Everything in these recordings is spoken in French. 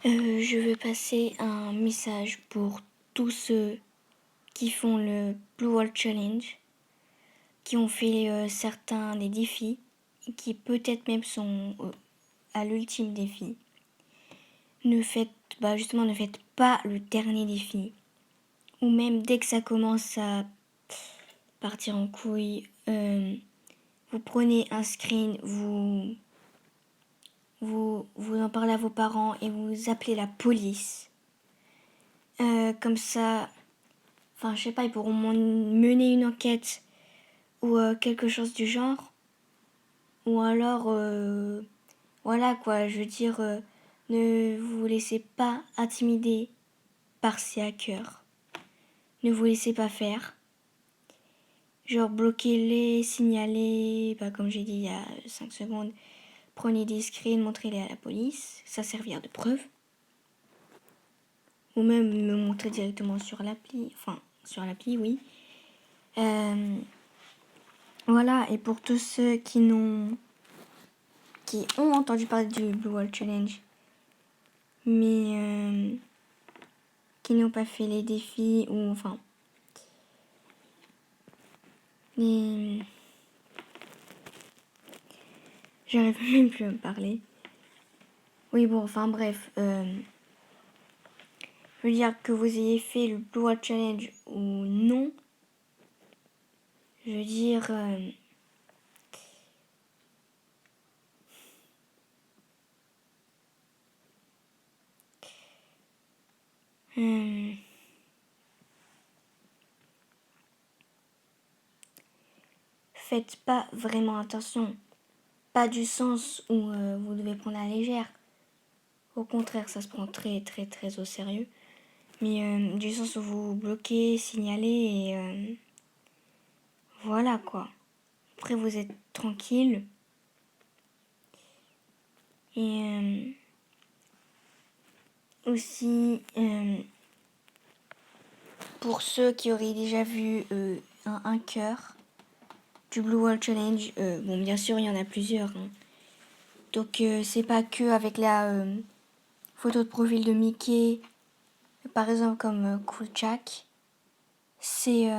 Je veux passer un message pour tous ceux qui font le Blue Wall Challenge, qui ont fait certains des défis, et qui peut-être même sont à l'ultime défi. Ne faites pas le dernier défi. Ou même dès que ça commence à partir en couille, vous prenez un screen, vous en parlez à vos parents et vous appelez la police. Comme ça, je sais pas, ils pourront mener une enquête ou quelque chose du genre. Ou alors, voilà quoi, je veux dire, ne vous laissez pas intimider par ces hackers. Ne vous laissez pas faire. Genre, bloquez-les, signalez, comme j'ai dit il y a 5 secondes, prenez des screens, montrez-les à la police, ça servira de preuve. Ou même me montrer directement sur l'appli, oui. Voilà, et pour tous ceux qui ont entendu parler du Blue Wall Challenge, mais qui n'ont pas fait les défis, ou les... J'arrive même plus à me parler. Oui, bref. Je veux dire que vous ayez fait le Blue Wall Challenge ou non. Je veux dire... faites pas vraiment attention. Pas du sens où vous devez prendre à la légère. Au contraire, ça se prend très très très au sérieux. Mais du sens où vous bloquez, signalez et voilà quoi. Après vous êtes tranquille. Et aussi, pour ceux qui auraient déjà vu un hacker du Blue Wall Challenge, bien sûr il y en a plusieurs. Hein. Donc c'est pas que avec la photo de profil de Mickey, par exemple comme Cool Jack. C'est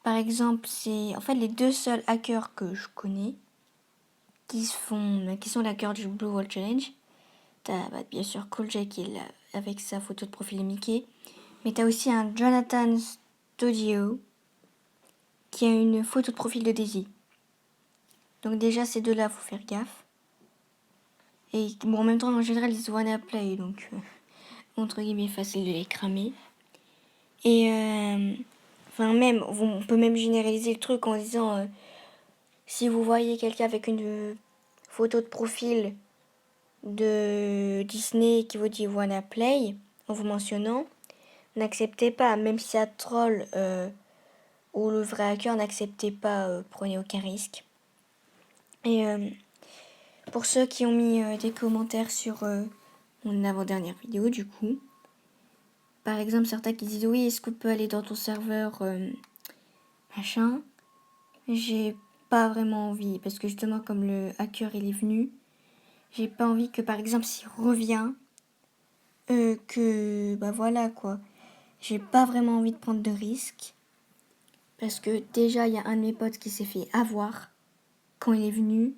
par exemple, c'est en fait les deux seuls hackers que je connais qui sont les hackers du Blue Wall Challenge. T'as bien sûr Cool Jack qui est là avec sa photo de profil de Mickey. Mais t'as aussi un Jonathan Studio qui a une photo de profil de Daisy. Donc déjà ces deux-là, faut faire gaffe. Et en même temps, en général, ils se wanna play, donc entre guillemets, facile de les cramer. Et on peut même généraliser le truc en disant si vous voyez quelqu'un avec une photo de profil de Disney qui vous dit wanna play, en vous mentionnant, n'acceptez pas, même si ça troll ou le vrai hacker, n'acceptez pas, prenez aucun risque. Et pour ceux qui ont mis des commentaires sur mon avant-dernière vidéo, du coup, par exemple, certains qui disent oui, est-ce qu'on peut aller dans ton serveur machin, j'ai pas vraiment envie, parce que justement, comme le hacker il est venu, j'ai pas envie que par exemple, s'il revient, voilà quoi, j'ai pas vraiment envie de prendre de risques, parce que déjà, il y a un de mes potes qui s'est fait avoir quand il est venu.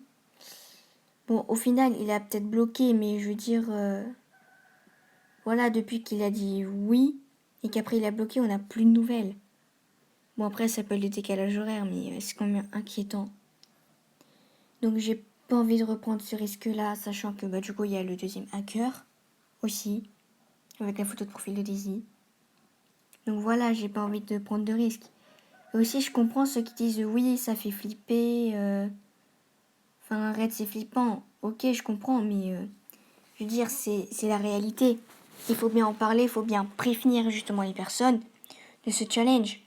Bon, au final, il a peut-être bloqué, mais je veux dire, voilà, depuis qu'il a dit oui, et qu'après il a bloqué, on n'a plus de nouvelles. Bon, après, ça peut être le décalage horaire, mais c'est quand même inquiétant. Donc, j'ai pas envie de reprendre ce risque-là, sachant que, du coup, il y a le deuxième hacker, aussi, avec la photo de profil de Daisy. Donc, voilà, j'ai pas envie de prendre de risques. Et aussi, je comprends ceux qui disent oui, ça fait flipper, arrête, c'est flippant. Ok, je comprends, mais je veux dire, c'est la réalité. Il faut bien en parler, il faut bien prévenir justement les personnes de ce challenge.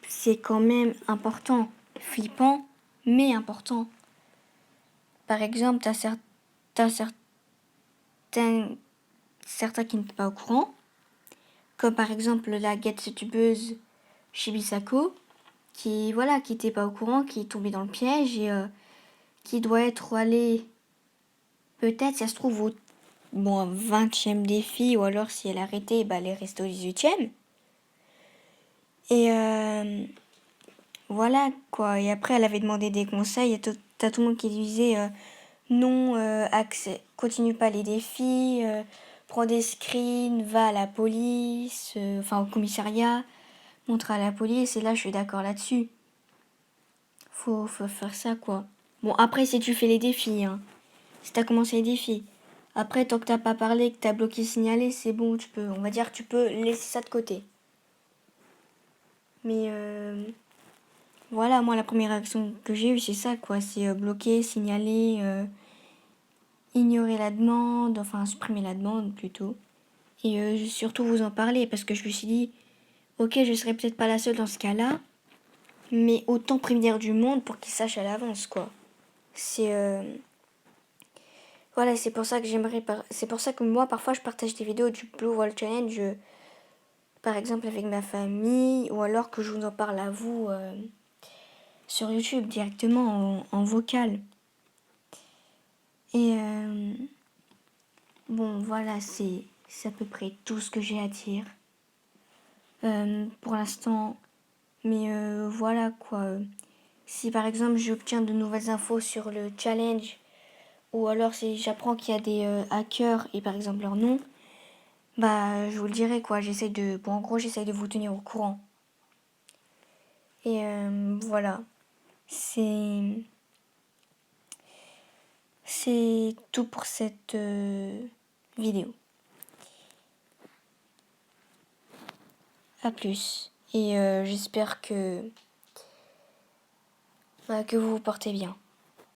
C'est quand même important, flippant, mais important. Par exemple, t'as certains qui n'étaient pas au courant, comme par exemple la youtubeuse Shibisako, qui n'était pas au courant, qui est tombée dans le piège et qui doit être allée peut-être, ça se trouve, au 20e défi, ou alors si elle arrêtait, elle est restée au 18e. Et voilà, quoi. Et après, elle avait demandé des conseils, et t'as tout le monde qui disait non, continue pas les défis, prends des screens, va à la police, au commissariat, montre à la police, et là, je suis d'accord là-dessus. Faut faire ça, quoi. Bon, après, si tu fais les défis, hein. Si t'as commencé les défis. Après, tant que t'as pas parlé, que t'as bloqué signalé, c'est bon, on va dire que tu peux laisser ça de côté. Mais voilà, moi, la première réaction que j'ai eue, c'est ça, quoi. C'est bloquer, signaler, ignorer la demande, supprimer la demande plutôt. Et surtout vous en parler, parce que je me suis dit, ok, je serai peut-être pas la seule dans ce cas-là, mais autant prévenir du monde pour qu'ils sachent à l'avance, quoi. C'est voilà, c'est pour ça que c'est pour ça que moi parfois je partage des vidéos du Blue Wall Challenge, par exemple avec ma famille, ou alors que je vous en parle à vous sur YouTube directement en vocal. Et bon, voilà, c'est à peu près tout ce que j'ai à dire pour l'instant. Mais voilà, quoi. Si par exemple j'obtiens de nouvelles infos sur le challenge, ou alors si j'apprends qu'il y a des hackers et par exemple leur nom, je vous le dirai, quoi. En gros, j'essaie de vous tenir au courant. Et voilà. C'est tout pour cette vidéo. À plus. Et j'espère que vous vous portez bien.